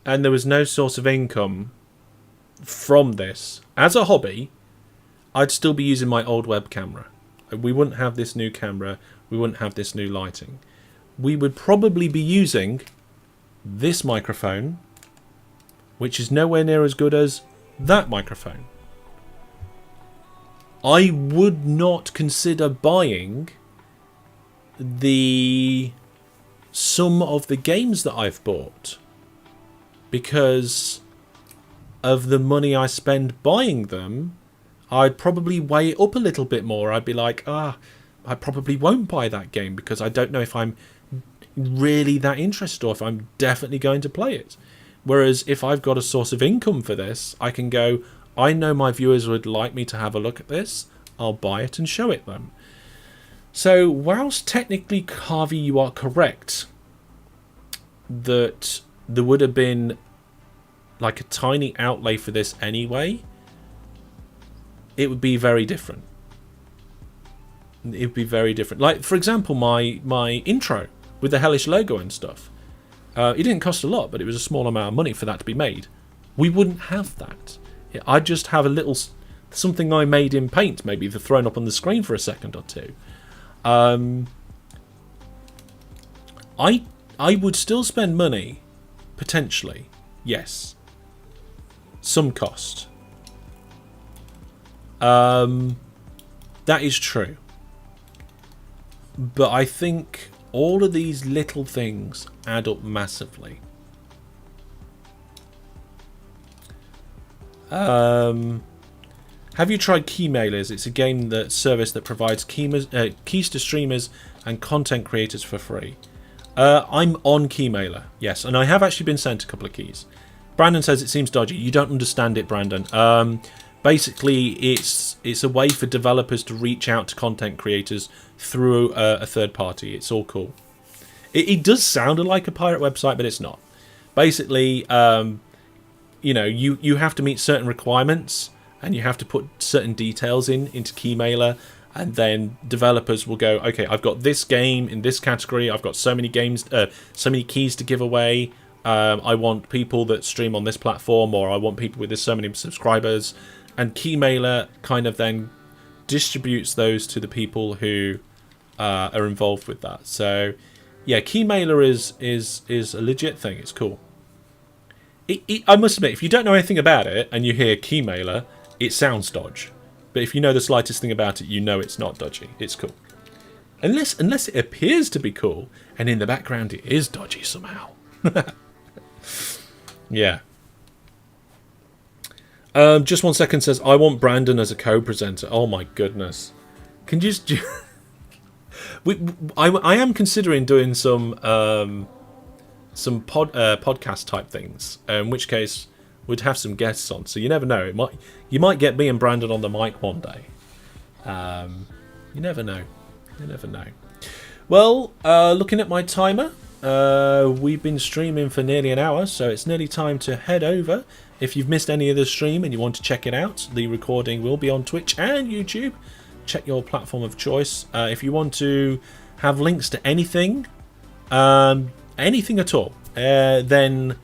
and there was no source of income from this as a hobby, I'd still be using my old web camera. We wouldn't have this new camera. We wouldn't have this new lighting. We would probably be using this microphone, which is nowhere near as good as that microphone. I would not consider buying some of the games that I've bought because of the money I spend buying them. I'd probably weigh it up a little bit more. I'd be like, I probably won't buy that game because I don't know if I'm really that interested or if I'm definitely going to play it. Whereas if I've got a source of income for this, I can go, I know my viewers would like me to have a look at this. I'll buy it and show it them. So whilst technically, Harvey, you are correct that there would have been like a tiny outlay for this anyway, it would be very different. It would be very different. Like, for example, my intro with the hellish logo and stuff. It didn't cost a lot, but it was a small amount of money for that to be made. We wouldn't have that. I'd just have a little something I made in Paint, maybe thrown up on the screen for a second or two. I would still spend money, potentially. Yes. Some cost. That is true. But I think all of these little things add up massively. Have you tried Keymailers? It's a service that provides keys to streamers and content creators for free. I'm on Keymailer, yes, and I have actually been sent a couple of keys. Brandon says it seems dodgy. You don't understand it, Brandon. Basically, it's a way for developers to reach out to content creators through a third party. It's all cool. It does sound like a pirate website, but it's not. Basically, you have to meet certain requirements, and you have to put certain details into Keymailer, and then developers will go, okay, I've got this game in this category. I've got so many games, so many keys to give away. I want people that stream on this platform, or I want people with this so many subscribers. And Keymailer kind of then distributes those to the people who are involved with that. So, yeah, Keymailer is a legit thing. It's cool. I must admit, if you don't know anything about it and you hear Keymailer, it sounds dodgy. But if you know the slightest thing about it, you know it's not dodgy. It's cool. Unless it appears to be cool, and in the background it is dodgy somehow. Yeah. Just 1 second says, I want Brandon as a co-presenter. Oh my goodness. Can you just... I am considering doing some podcast type things. In which case, would have some guests on. So you never know. You might get me and Brandon on the mic one day. You never know. You never know. Well, looking at my timer, we've been streaming for nearly an hour, so it's nearly time to head over. If you've missed any of the stream and you want to check it out, the recording will be on Twitch and YouTube. Check your platform of choice. If you want to have links to anything, anything at all, then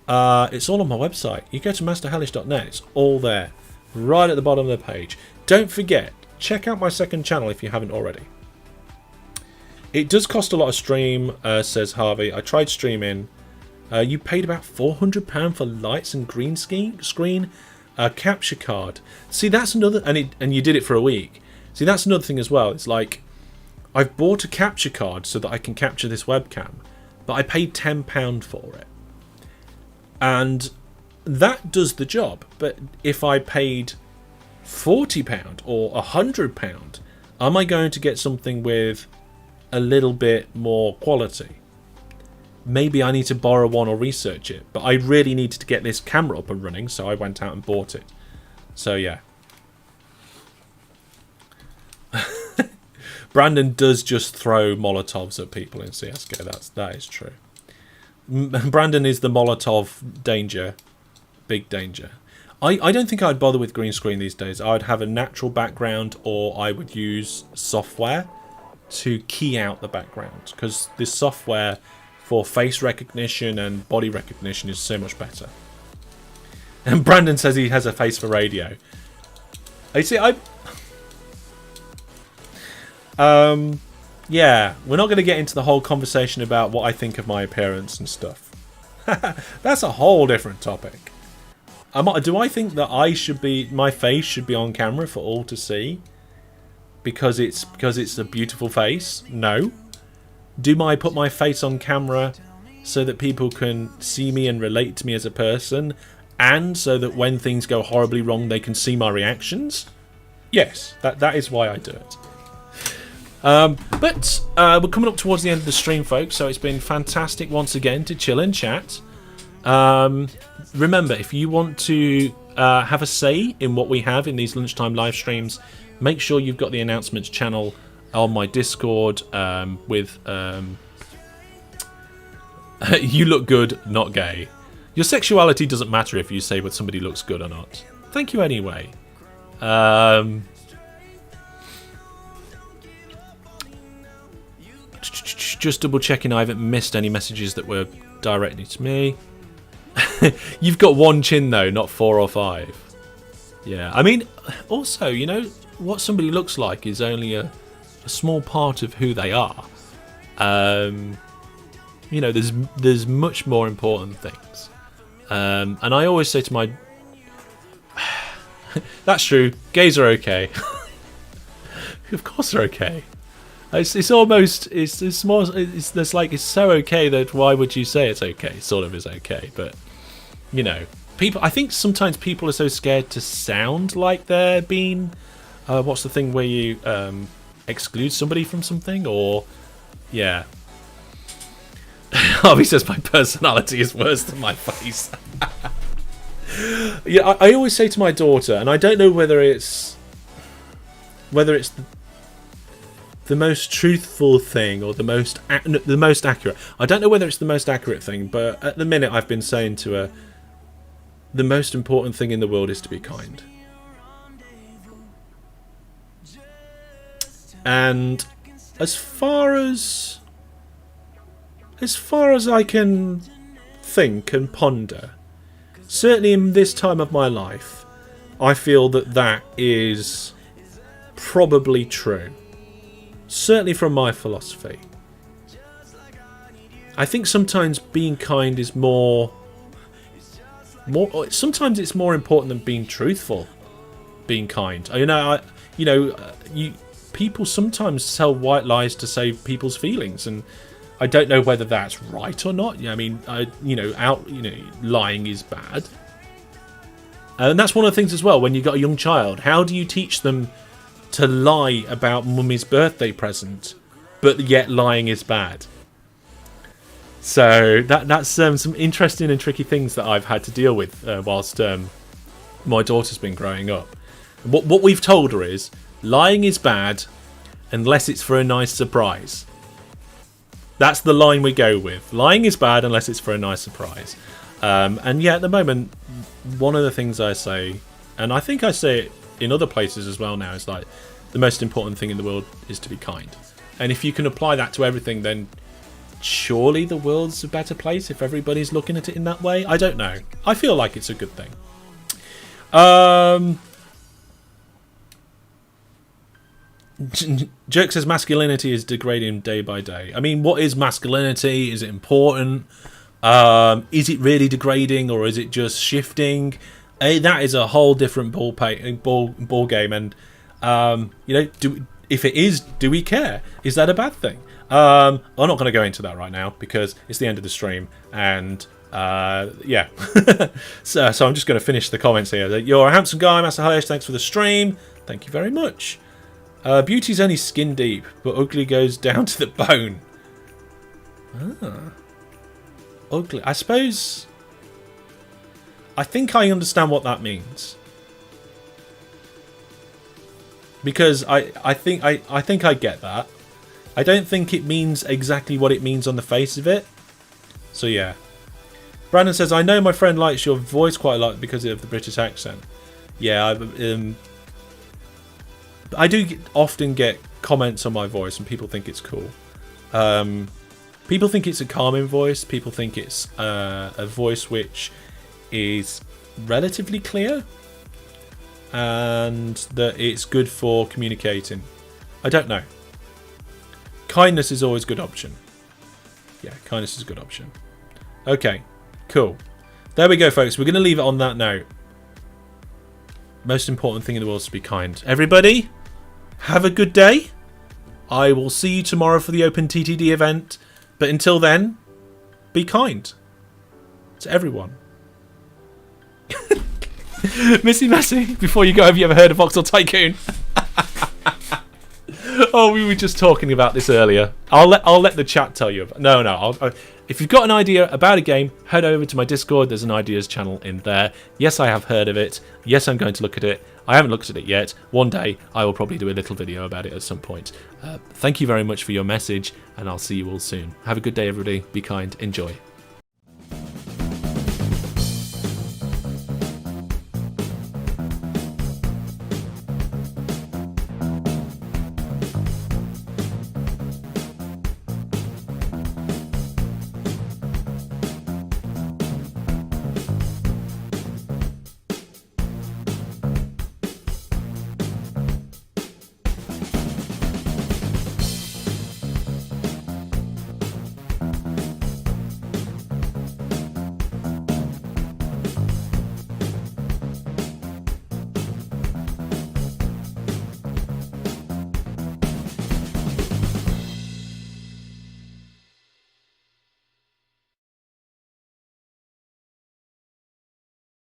it's all on my website. You go to masterhellish.net, it's all there, right at the bottom of the page. Don't forget, check out my second channel if you haven't already. It does cost a lot of stream, says Harvey. I tried streaming. You paid about £400 for lights and green screen, capture card. See, that's another, and you did it for a week. See, that's another thing as well. It's like, I've bought a capture card so that I can capture this webcam, but I paid £10 for it. And that does the job. But if I paid £40 or £100, am I going to get something with a little bit more quality? Maybe I need to borrow one or research it. But I really needed to get this camera up and running, so I went out and bought it. So yeah. Brandon does just throw Molotovs at people in CSGO. That is true. Brandon is the Molotov danger. Big danger. I don't think I'd bother with green screen these days. I'd have a natural background, or I would use software to key out the background, because this software for face recognition and body recognition is so much better. And Brandon says he has a face for radio. You see, yeah, we're not going to get into the whole conversation about what I think of my appearance and stuff. That's a whole different topic. Do I think that my face should be on camera for all to see? Because it's a beautiful face? No. Do I put my face on camera so that people can see me and relate to me as a person, and so that when things go horribly wrong they can see my reactions? Yes, that is why I do it. But we're coming up towards the end of the stream, folks, so it's been fantastic once again to chill and chat. Remember, if you want to have a say in what we have in these lunchtime live streams, make sure you've got the announcements channel on my Discord with you look good, not gay. Your sexuality doesn't matter if you say whether somebody looks good or not. Thank you anyway. Just double checking I haven't missed any messages that were directly to me. You've got one chin though, not 4 or 5. Yeah, I mean, also, you know, what somebody looks like is only a small part of who they are. You know, there's much more important things. And I always say to my... That's true, gays are okay. Of course they're okay. It's almost it's like it's so okay that why would you say it's okay? Sort of is okay, but you know, people. I think sometimes people are so scared to sound like they're being. What's the thing where you exclude somebody from something? Or yeah. Harvey says my personality is worse than my face. Yeah, I always say to my daughter, and I don't know whether it's the most truthful thing or the most accurate. I don't know whether it's the most accurate thing, but at the minute I've been saying to her, the most important thing in the world is to be kind. And as far as I can think and ponder, certainly in this time of my life, I feel that is probably true. Certainly from my philosophy. I think sometimes being kind is more sometimes it's more important than being truthful. Being kind. People sometimes tell white lies to save people's feelings, and I don't know whether that's right or not. I mean, lying is bad. And that's one of the things as well, when you've got a young child, how do you teach them to lie about mummy's birthday present, but yet lying is bad? So that's some interesting and tricky things that I've had to deal with whilst my daughter's been growing up. What we've told her is lying is bad unless it's for a nice surprise. That's the line we go with. Lying is bad unless it's for a nice surprise. And yeah, at the moment, one of the things I say, and I think I say it in other places as well now, is like the most important thing in the world is to be kind. And if you can apply that to everything, then surely the world's a better place if everybody's looking at it in that way. I don't know. I feel like it's a good thing. Jerk says masculinity is degrading day by day. I mean, what is masculinity? Is it important? Is it really degrading, or is it just shifting? That is a whole different ball game. And if it is, do we care? Is that a bad thing? I'm not going to go into that right now because it's the end of the stream, and yeah. so I'm just going to finish the comments here. You're a handsome guy, Master Hirsch. Thanks for the stream. Thank you very much. Beauty's only skin deep, but ugly goes down to the bone. Ugly. I suppose. I think I understand what that means. Because I think I get that. I don't think it means exactly what it means on the face of it. So yeah. Brandon says, I know my friend likes your voice quite a lot because of the British accent. Yeah, I do often get comments on my voice and people think it's cool. People think it's a calming voice. People think it's a voice which is relatively clear and that it's good for communicating. I don't know. Kindness is always a good option. Yeah, kindness is a good option. Okay, cool. There we go, folks. We're going to leave it on that note. Most important thing in the world is to be kind. Everybody, have a good day. I will see you tomorrow for the Open TTD event. But until then, be kind to everyone. Missy Massey, before you go, have you ever heard of Vauxhall Tycoon? Oh, we were just talking about this earlier. I'll let the chat tell you. No. If you've got an idea about a game, head over to my Discord. There's an ideas channel in there. Yes, I have heard of it. Yes, I'm going to look at it. I haven't looked at it yet. One day, I will probably do a little video about it at some point. Thank you very much for your message, and I'll see you all soon. Have a good day, everybody. Be kind. Enjoy.